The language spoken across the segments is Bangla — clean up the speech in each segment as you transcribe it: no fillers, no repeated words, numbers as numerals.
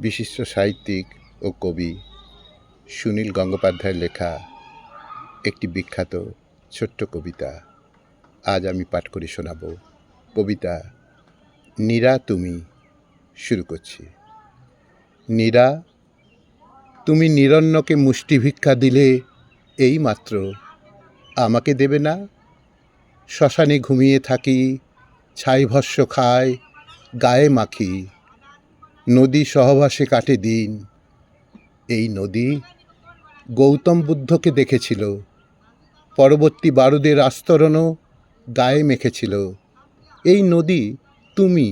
বিশিষ্ট সাহিত্যিক ও কবি সুনীল গঙ্গোপাধ্যায়ের লেখা একটি বিখ্যাত ছোট্ট কবিতা আজ আমি পাঠ করে শোনাব। কবিতা নীরা তুমি। শুরু করছি। নীরা, তুমি নিরন্নকে মুষ্টি ভিক্ষা দিলে এই মাত্র, আমাকে দেবে না? শ্মশানে ঘুমিয়ে থাকি, ছাইভস্য খায়, গায়ে মাখি, নদী সহবাসে কাটে দিন। এই নদী গৌতম বুদ্ধকে দেখেছিল, পরবর্তী বারুদের আস্তরণও গায়ে মেখেছিল। এই নদী তুমি।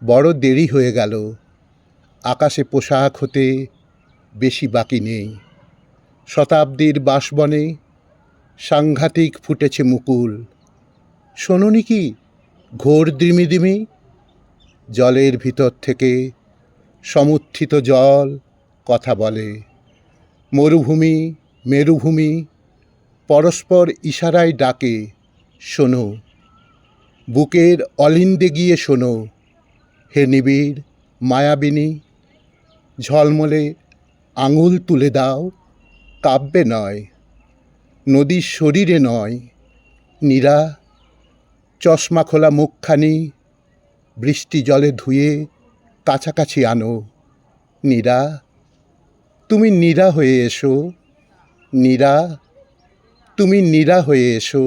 বড় দেরি হয়ে গেল, আকাশে পোশাক হতে বেশি বাকি নেই। শতাব্দীর বাঁশবনে সাংঘাতিক ফুটেছে মুকুল। শোনোনি কি ঘোর দ্রিমিদিমি? জলের ভিতর থেকে সমুত্থিত জল কথা বলে। মরুভূমি মেরুভূমি পরস্পর ইশারায় ডাকে, শোনো। বুকের অলিন্দে গিয়ে শোনো, হে নিবিড় মায়াবিনী। ঝলমলে আঙুল তুলে দাও, কাব্যে নয়, নদীর শরীরে নয়। নীরা, চশমা খোলা মুখখানি বৃষ্টি জলে ধুয়ে কাছাকাছি আনো। নীরা, তুমি নীরা হয়ে এসো। নীরা, তুমি নীরা হয়ে এসো।